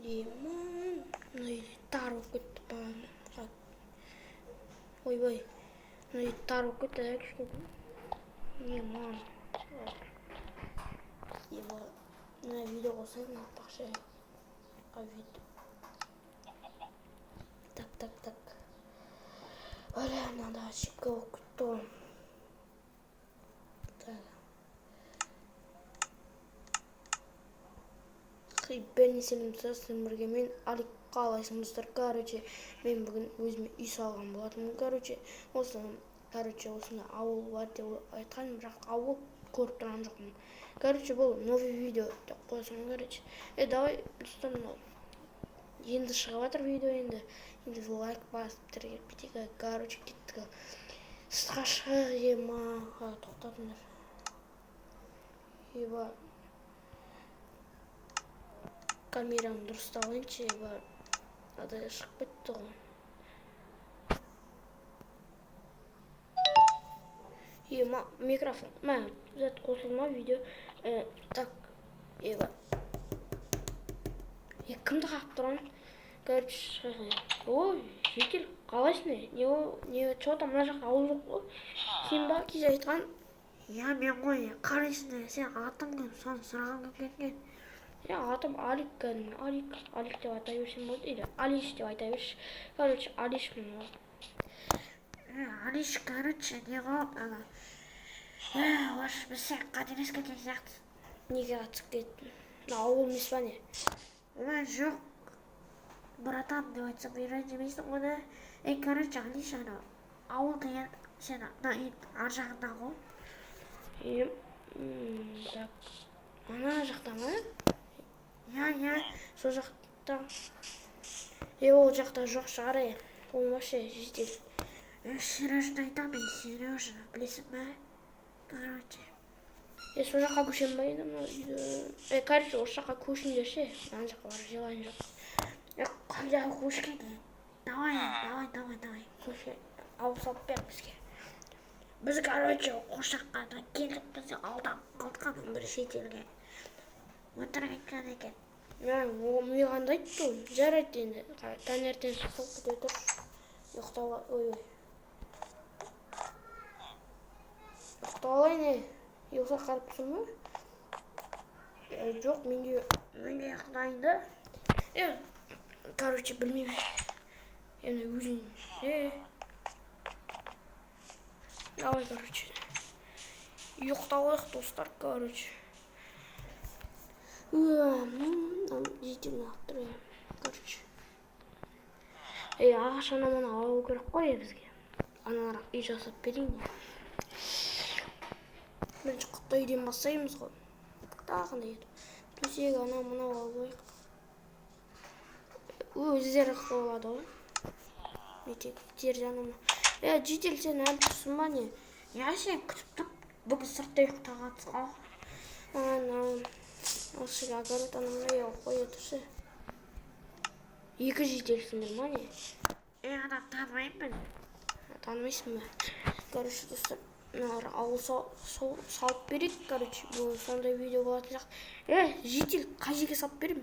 Еман, мына тар болып кетті ба. Ойбай, мына тар болып кетті да кішкене. Еман. Мына видео қосайын, тақша видео. Так. Оля, надо ошибка болып кетті ғой. Бәріне сәлем сіздерге, мен Алик, қалайсыңыздар? Короче, мен бүгін өзіме үй салған болатынмын. Короче, осында ауыл бар деп айтқан, бірақ ауыл көріп тұрған жоқпын. Короче, бұл новый видео деп қойсам, короче. Давай, енді шығып жатыр видео енді. Енді лайк басып бітейік. Короче, кеттік. Сызға шығып емаға тоқтатыңдар. Еба. Камераны дұрыстап алайыншы, бар. Адай шығып кетті ғой. Микрофон. Зәт қосылма видео. Так, еба. Кімді қағып тұрған? Короче, ой, жекел, қалайсың? Не, чота мына жаққа ауыл жоқ қой? Сен ба, кез айтқан? Мен ғой, қарайсың, сен атың кім, соны сұрағым келген. Атым Алик кәдімгі. Алик деп айта берсем болды дейді. Алиш деп айта берші. Короче, Алиш мұны. Алиш, короче, не ғой, біз сен қателес кеткен сияқты. Неге қатысып кеттің? Ауыл емес па не? Жоқ. Братан деп айтсам, ренжімейсің ғой да. Короче, Алиш, ауыл деген сен ар жағында ғой. Так. Ана жақта ма? Сол жақта. Ол жақта жоқ шығар, ол вообще жетел. Сережа айтам, Сережа, білесің ба? Короче. Сол жаққа көшем ба енді? Короче, осы жаққа көшіңдерші. Ана жаққа бар, желайын жоқ. Қайдағы көшкен? Давай. Көше, ауыл салып бер бізге. Біз, короче, қошаққа келіп бізді алдан қалдқан бір шетелге. Отырған кән екен. Маған да айтты ол. Жарайды енді. Таңертең сұқып күте тұр. Ұйықтауға, ұйықтауға ұйықса қарыпсың ба? Жоқ, менде ұйықтайын да. Короче, білмеймін. Енді өзің. Давай, короче. Ұйықтауға достар, короче. Жетелін ақтыр, короче. Ағаш анаманы алу керек қой бізге. Аналар үй жасап берейін. Бірінші құтты үйден бастаймыз ғой. Тағында еді. Төсегі анамына алып ойық. Өздері болады ғой. Метектер жаныма. Жетел сен әлі тұрсын ба не? Сен күтіп тұр. Бүгін сыртта ұйықтағансыз ғой. Осы огород анамына қоя тұрсы. 2 жетелсіңдер ма не? Танымаймын. Танымайсың ба? Короче, достар, ауыл салып берейік, короче, бұл сондай видео болатын жақ. Жетел, қай жерге салып берем?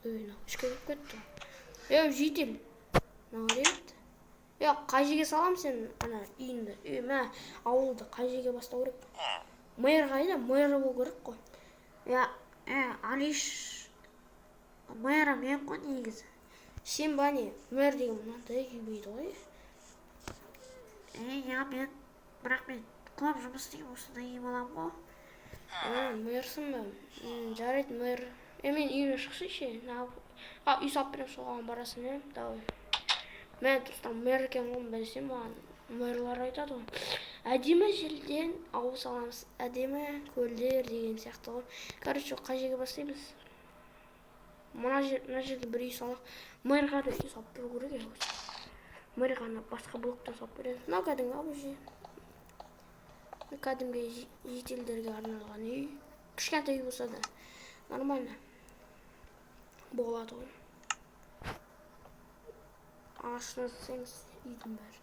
Ішке кеп кетті. Жетел. Нағырет. Қай жерге салам сен ана үйінді? Ауылды қай жерге бастау керек? Мэр қайда? Мэр бол керек қой. Алиш, мэрі мен ғой негізі. Сен ба не? Мэр деген мынандай күйбейді ғой. Бірақ мен көп жұмыс істеймін, осында ем алам ғой. Мэрсің ба? Жарайды, мэр. Мен үйіне шықсайшы. Үй салып берем, соған барасың, давай. Мен тұрстан мэр екен ғой, білсем маған мэрлар айтады ғой. Әдемі жерден ауыл саламыз, әдемі көлдер деген сияқты ғой. Короче, қай жерге бастаймыз? Мына жерде бір үй салақ. Мэрға да үй салып беру керек. Мэрға басқа блоктан салып береді. Мынау кәдімгі бұл жер. Кәдімгі жетелдерге арналған үй. Кішкентай үй болса да нормально болады ғой. Ағашына сеңіз үйдің бәрі.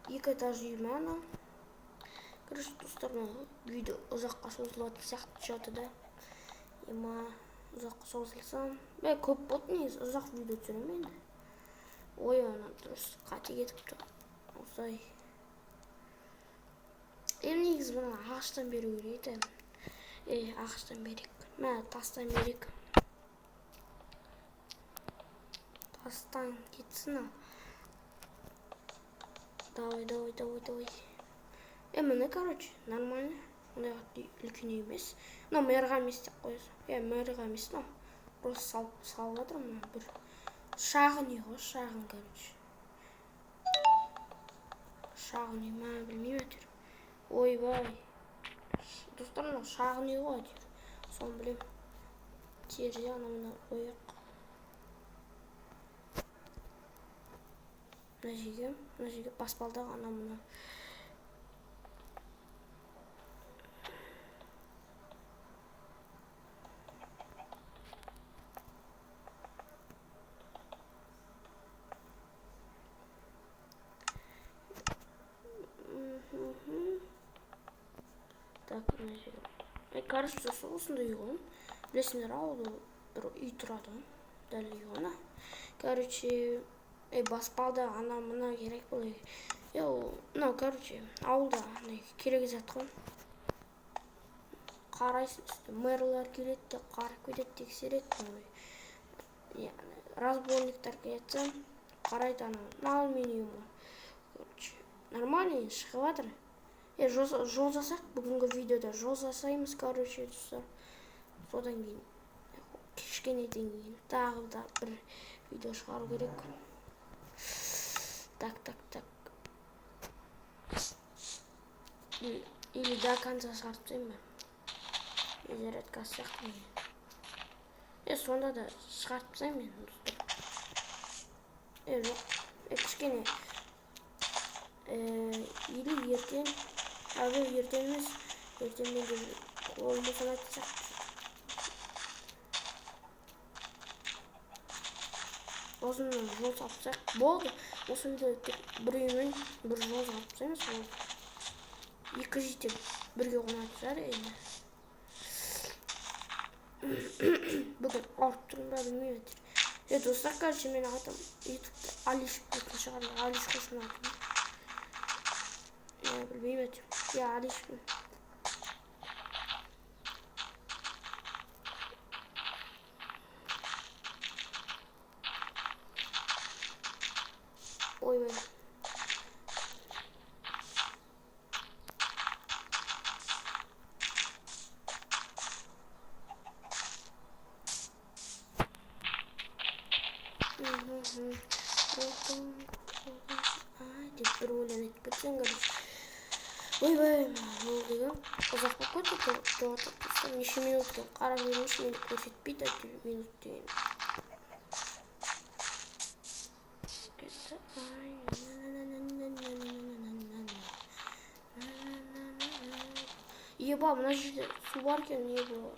Екі этаж үй ма ана? Короче, достар, видео ұзаққа созылатын сияқты жатыр да. Ема ұзаққа созылсам, көп болды негізі, ұзақ видео түсіремін енді. Ой, ана дұрыс қате кетіпті. Осылай. Негізі бұны ағаштан беру керек еді. Ағаштан берейік. Мә, тастан берейік. Тастан кетсін ал. Давай. Міне, короче, нормально. Ондай қатты үлкен емес. Мына мэрға емес деп қойсын. Мэрға емес, мына. Просто салып жатырмын, мына бір. Шағын үй ғой, шағын, короче. Шағын үй, ма, білмейм әйтеуір. Ойбай. Достар, мына шағын үй ғой әйтеуір. Соны білем. Терезе анамына қояқ. Мына жерге баспалдақ анамына. Так, мына жерге. Короче, осындай үй ғой. Білесіңдер, ауылда бір үй тұрады ғой. Дәл үй ғой. Короче, баспалдақ ана мына керек бұл. Мынау, короче, ауылда керек зат ғой. Қарайсың, мэрлар келеді, қарап кетеді, тексереді. Разбойниктар келеді, қарайды ана мен үйім ғой. Короче, нормально шығып жатыр. Жол жасақ, бүгінгі видеода жол жасаймыз, короче, достар. Содан кейін, кішкенеден кейін тағы да бір видео шығару керек. Так. Или до конца шығарып тастайын ба? Зарядка сияқты мен. Сонда да шығарып тастайын мен, достар. Жоқ, кішкене. Или ертең, ертең емес, ертең мен де қолым босанатын сияқты. Осымен жол салып болды. Осы видеода бір үймен бір жол салып тастаймыз. Екі жетіп бірге қонатын шығар енді. Бүгін ауырып тұрмын ба білмеймін әйтеуір. Достар, короче, мен атым ютубта Алиш дейтін шығар. Алиш қойсын атым. Білмеймін әйтеуір. Алишпін. Ойбай. Деп бір өлең айтып кетсең, короче. Ойбай, ол деген ұзақ болып кетті. Неше минут екен, қарап жүрмеш, мені көрсетпейді әйтеуір минут деген. Еба, мына жерде су бар екен, не бұл?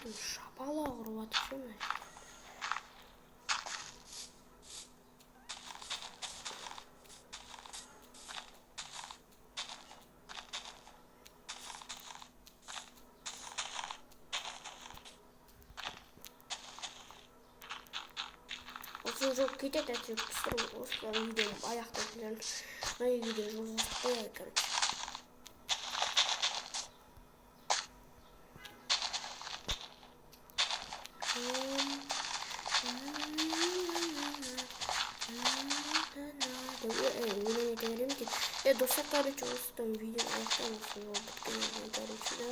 Шапала ұрып жатыр ше. Осы жоқ кетеді әйтеуір кісір осы видеоны аяқтайтын. Мына видео жазып қояйық, короче. Достар, короче, осыдан видео аяқтаймыз. Біткеннен короче, да.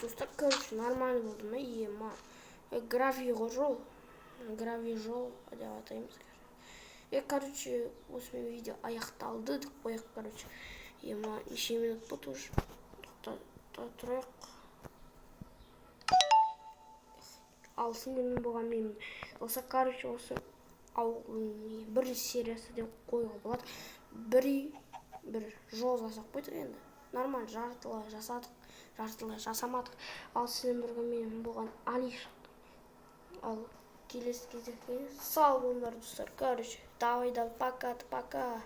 Достар, короче, нормально болды ма? Ема. Гравий жол деп атаймыз. Короче, осымен видео аяқталды деп қояйық, короче. Ема, неше минут болды уже. Тұрайық. Алсын күнім болған мен. Осы, короче, осы бір сериясы деп қоюға болады. Бір жол жасап қойдық енді. Нормально, жартылай жасадық, жартылай жасамадық. Ал сіздің бірге мен болған Али шықты. Ал келесі кездескен сау болыңдар достар. Короче, давай, пока.